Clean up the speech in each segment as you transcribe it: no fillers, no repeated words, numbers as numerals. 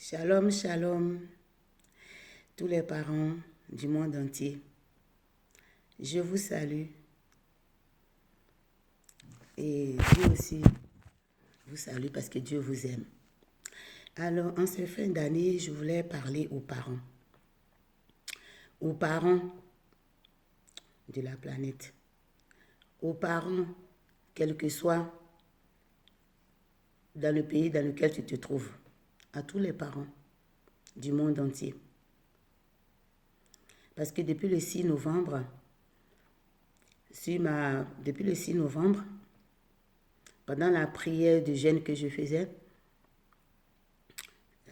Shalom, shalom, tous les parents du monde entier. Je vous salue et Dieu aussi vous salue parce que Dieu vous aime. Alors, en cette fin d'année, je voulais parler aux parents de la planète, aux parents, quel que soit dans le pays dans lequel tu te trouves, à tous les parents du monde entier. Parce que depuis le 6 novembre, pendant la prière de jeûne que je faisais,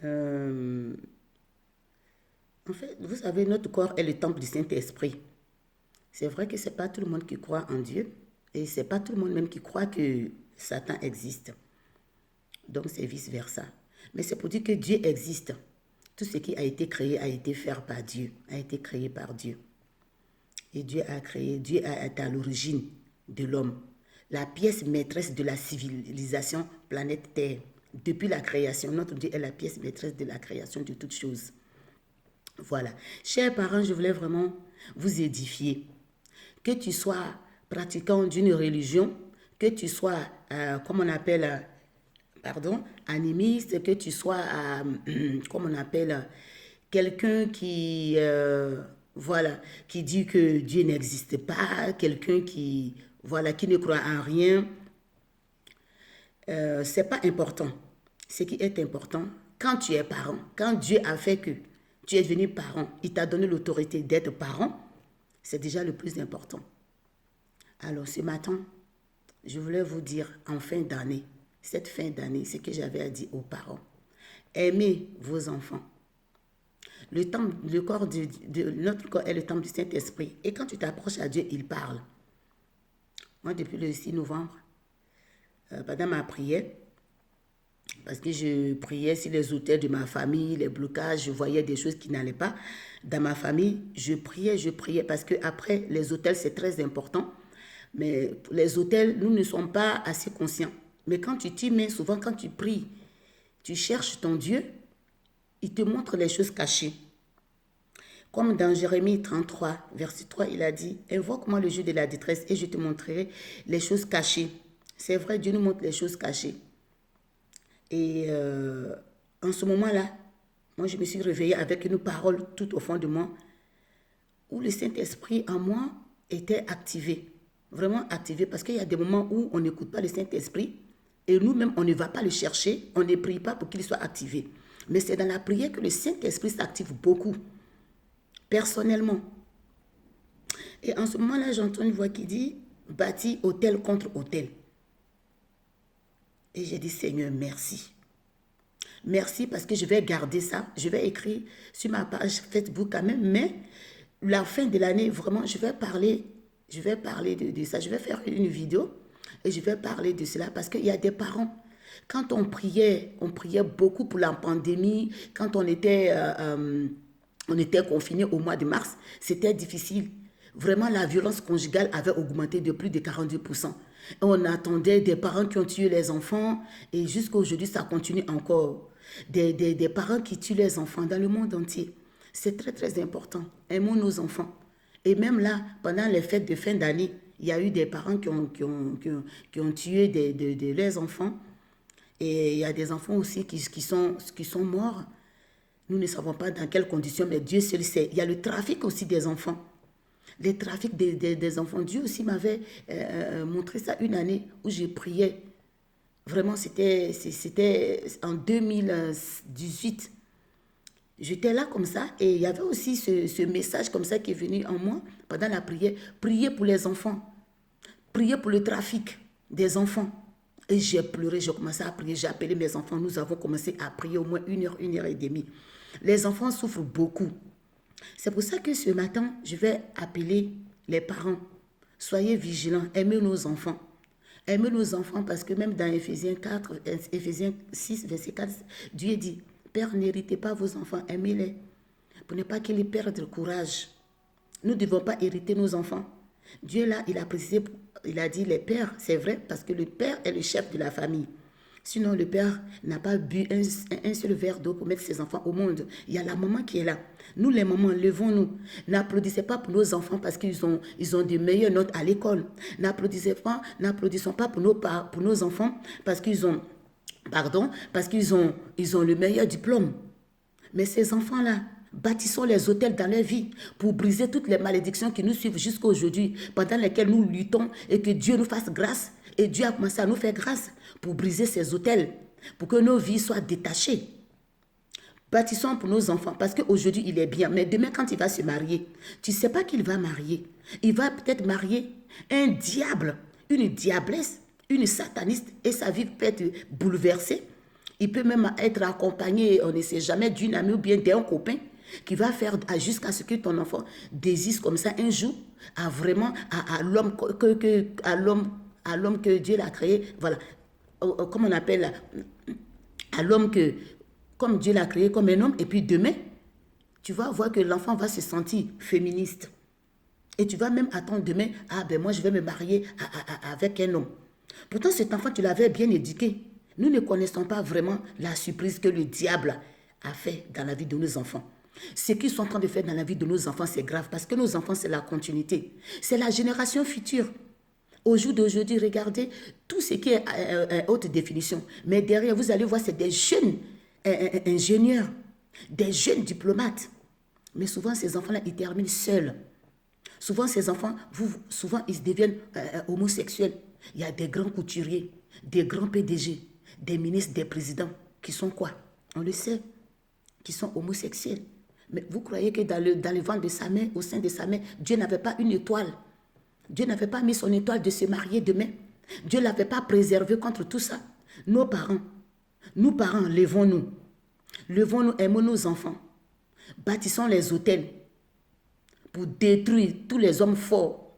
en fait, vous savez, notre corps est le temple du Saint-Esprit. C'est vrai que ce n'est pas tout le monde qui croit en Dieu et ce n'est pas tout le monde même qui croit que Satan existe. Donc, c'est vice-versa. Mais c'est pour dire que Dieu existe. Tout ce qui a été créé a été fait par Dieu, a été créé par Dieu. Et Dieu est à l'origine de l'homme, la pièce maîtresse de la civilisation planète Terre. Depuis la création, notre Dieu est la pièce maîtresse de la création de toutes choses. Voilà. Chers parents, je voulais vraiment vous édifier. Que tu sois pratiquant d'une religion, que tu sois, comme on appelle, animiste, que tu sois, comme on appelle, quelqu'un qui, qui dit que Dieu n'existe pas, quelqu'un qui, qui ne croit en rien. C'est pas important. Ce qui est important, quand tu es parent, quand Dieu a fait que tu es devenu parent, il t'a donné l'autorité d'être parent, c'est déjà le plus important. Alors ce matin, je voulais vous dire en fin d'année, cette fin d'année, ce que j'avais à dire aux parents. Aimez vos enfants. Notre corps est le temple du Saint-Esprit. Et quand tu t'approches à Dieu, il parle. Moi, depuis le 6 novembre, pendant ma prière, parce que je priais sur les autels de ma famille, les blocages, je voyais des choses qui n'allaient pas. Dans ma famille, je priais, parce qu'après, les autels, c'est très important. Mais les autels, nous ne sommes pas assez conscients. Mais quand tu t'y mets, souvent quand tu pries, tu cherches ton Dieu, il te montre les choses cachées. Comme dans Jérémie 33, verset 3, il a dit, « Invoque-moi le jour de la détresse et je te montrerai les choses cachées. » C'est vrai, Dieu nous montre les choses cachées. Et en ce moment-là, moi, je me suis réveillée avec une parole tout au fond de moi, où le Saint-Esprit en moi était activé. Vraiment activé, parce qu'il y a des moments où on n'écoute pas le Saint-Esprit, et nous-mêmes, on ne va pas le chercher, on ne prie pas pour qu'il soit activé. Mais c'est dans la prière que le Saint-Esprit s'active beaucoup, personnellement. Et en ce moment-là, j'entends une voix qui dit, « Bâtis autel contre autel. » Et j'ai dit, « Seigneur, merci. » Merci parce que je vais garder ça. Je vais écrire sur ma page Facebook quand même. Mais la fin de l'année, vraiment, je vais parler de ça. Je vais faire une vidéo et je vais parler de cela parce qu'il y a des parents. Quand on priait beaucoup pour la pandémie. Quand on était confinés au mois de mars, c'était difficile. Vraiment, la violence conjugale avait augmenté de plus de 42%. Et on attendait des parents qui ont tué les enfants et jusqu'à aujourd'hui, ça continue encore. Des parents qui tuent les enfants dans le monde entier. C'est très, très important. Aimons nos enfants. Et même là, pendant les fêtes de fin d'année, il y a eu des parents qui ont tué leurs enfants. Et il y a des enfants aussi qui sont morts. Nous ne savons pas dans quelles conditions, mais Dieu seul sait. Il y a le trafic aussi des enfants. Le trafic des enfants. Dieu aussi m'avait montré ça une année où j'ai prié. Vraiment, c'était en 2018. J'étais là comme ça et il y avait aussi ce message comme ça qui est venu en moi pendant la prière. Priez pour les enfants. Priez pour le trafic des enfants. Et j'ai pleuré, j'ai commencé à prier, j'ai appelé mes enfants. Nous avons commencé à prier au moins 1 heure et demie. Les enfants souffrent beaucoup. C'est pour ça que ce matin, je vais appeler les parents. Soyez vigilants, aimez nos enfants. Aimez nos enfants parce que même dans Éphésiens 6, verset 4, Dieu dit, « Père, n'héritez pas vos enfants, aimez-les, pour ne pas qu'ils perdent le courage. » Nous ne devons pas hériter nos enfants. Dieu là, il a précisé, il a dit les pères, c'est vrai, parce que le père est le chef de la famille. Sinon, le père n'a pas bu un seul verre d'eau pour mettre ses enfants au monde. Il y a la maman qui est là. Nous, les mamans, levons-nous. N'applaudissez pas pour nos enfants parce qu'ils ont de meilleures notes à l'école. N'applaudissons pas pour nos enfants parce qu'ils ont, ils ont le meilleur diplôme. Mais ces enfants-là, bâtissons les hôtels dans leur vie pour briser toutes les malédictions qui nous suivent jusqu'à aujourd'hui, pendant lesquelles nous luttons et que Dieu nous fasse grâce. Et Dieu a commencé à nous faire grâce pour briser ces hôtels, pour que nos vies soient détachées. Bâtissons pour nos enfants, parce qu'aujourd'hui, il est bien. Mais demain, quand il va se marier, tu ne sais pas qu'il va marier. Il va peut-être marier un diable, une diablesse, une sataniste, et sa vie peut être bouleversée. Il peut même être accompagné, on ne sait jamais, d'une amie ou bien d'un copain qui va faire jusqu'à ce que ton enfant désiste comme ça un jour à vraiment à l'homme à l'homme que Dieu l'a créé, voilà, comme on appelle, à l'homme que, comme Dieu l'a créé comme un homme, et puis demain, tu vas voir que l'enfant va se sentir féministe. Et tu vas même attendre demain, ah ben moi je vais me marier avec un homme. Pourtant cet enfant, tu l'avais bien éduqué. Nous ne connaissons pas vraiment la surprise que le diable a fait dans la vie de nos enfants. Ce qu'ils sont en train de faire dans la vie de nos enfants, c'est grave, parce que nos enfants, c'est la continuité. C'est la génération future. Au jour d'aujourd'hui, regardez tout ce qui est haute définition. Mais derrière, vous allez voir, c'est des jeunes ingénieurs, des jeunes diplomates. Mais souvent, ces enfants-là, ils terminent seuls. Souvent, ces enfants, souvent, ils deviennent homosexuels. Il y a des grands couturiers, des grands PDG, des ministres, des présidents, qui sont quoi? On le sait, qui sont homosexuels. Mais vous croyez que dans le ventre de sa mère, au sein de sa mère, Dieu n'avait pas une étoile? Dieu n'avait pas mis son étoile de se marier demain. Dieu ne l'avait pas préservé contre tout ça. Nos parents, nous parents, levons-nous. Levons-nous, aimons nos enfants. Bâtissons les hôtels pour détruire tous les hommes forts,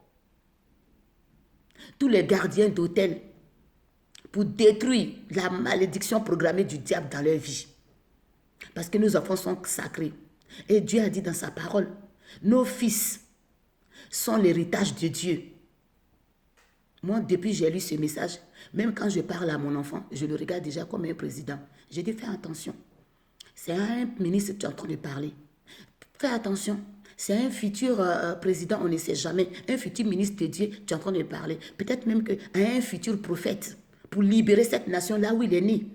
tous les gardiens d'hôtels, pour détruire la malédiction programmée du diable dans leur vie. Parce que nos enfants sont sacrés. Et Dieu a dit dans sa parole, nos fils sont l'héritage de Dieu. Moi, depuis que j'ai lu ce message, même quand je parle à mon enfant, je le regarde déjà comme un président. J'ai dit, fais attention. C'est un ministre que tu es en train de parler. Fais attention. C'est un futur président, on ne sait jamais. Un futur ministre de Dieu, tu es en train de parler. Peut-être même un futur prophète pour libérer cette nation là où il est né.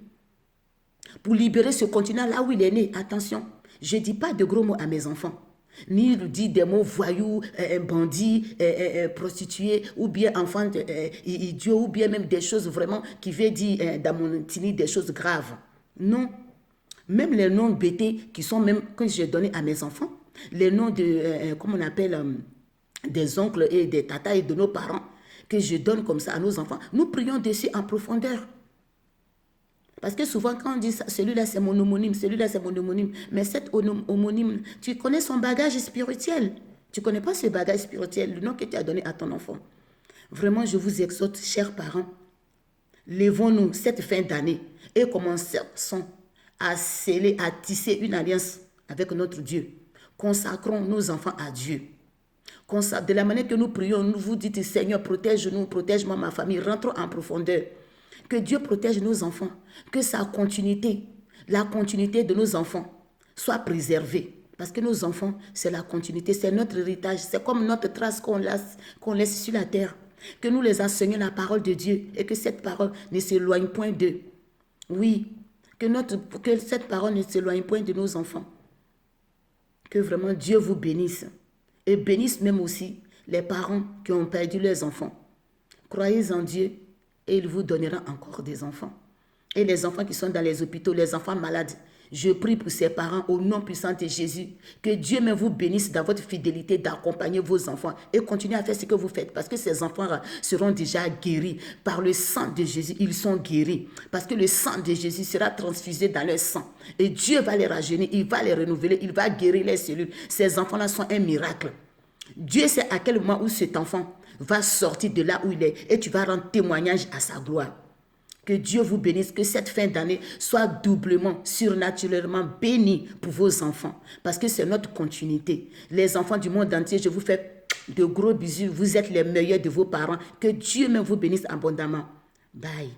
Pour libérer ce continent là où il est né. Attention, je ne dis pas de gros mots à mes enfants. Ni dire des mots voyous, bandits, prostitués, ou bien enfants idiots, ou bien même des choses vraiment qui veulent dire dans mon intime des choses graves. Non. Même les noms bêtés qui sont même, que j'ai donnés à mes enfants, les noms de, comment on appelle, des oncles et des tatas et de nos parents, que je donne comme ça à nos enfants, nous prions dessus en profondeur. Parce que souvent, quand on dit ça, celui-là c'est mon homonyme, celui-là c'est mon homonyme, mais cet homonyme, tu connais son bagage spirituel. Tu ne connais pas ce bagage spirituel, le nom que tu as donné à ton enfant. Vraiment, je vous exhorte, chers parents, levons-nous cette fin d'année et commençons à sceller, à tisser une alliance avec notre Dieu. Consacrons nos enfants à Dieu. De la manière que nous prions, nous vous dites, Seigneur, protège-nous, protège-moi, ma famille. Rentrons en profondeur. Que Dieu protège nos enfants. Que sa continuité, la continuité de nos enfants, soit préservée. Parce que nos enfants, c'est la continuité, c'est notre héritage. C'est comme notre trace qu'on laisse sur la terre. Que nous les enseignions la parole de Dieu et que cette parole ne s'éloigne point d'eux. Oui, que cette parole ne s'éloigne point de nos enfants. Que vraiment Dieu vous bénisse. Et bénisse même aussi les parents qui ont perdu leurs enfants. Croyez en Dieu et il vous donnera encore des enfants. Et les enfants qui sont dans les hôpitaux, les enfants malades, je prie pour ces parents au nom puissant de Jésus. Que Dieu même vous bénisse dans votre fidélité d'accompagner vos enfants et continuez à faire ce que vous faites parce que ces enfants seront déjà guéris par le sang de Jésus. Ils sont guéris parce que le sang de Jésus sera transfusé dans leur sang. Et Dieu va les rajeunir, il va les renouveler, il va guérir les cellules. Ces enfants-là sont un miracle. Dieu sait à quel moment où cet enfant va sortir de là où il est et tu vas rendre témoignage à sa gloire. Que Dieu vous bénisse, que cette fin d'année soit doublement, surnaturellement bénie pour vos enfants. Parce que c'est notre continuité. Les enfants du monde entier, je vous fais de gros bisous. Vous êtes les meilleurs de vos parents. Que Dieu même vous bénisse abondamment. Bye.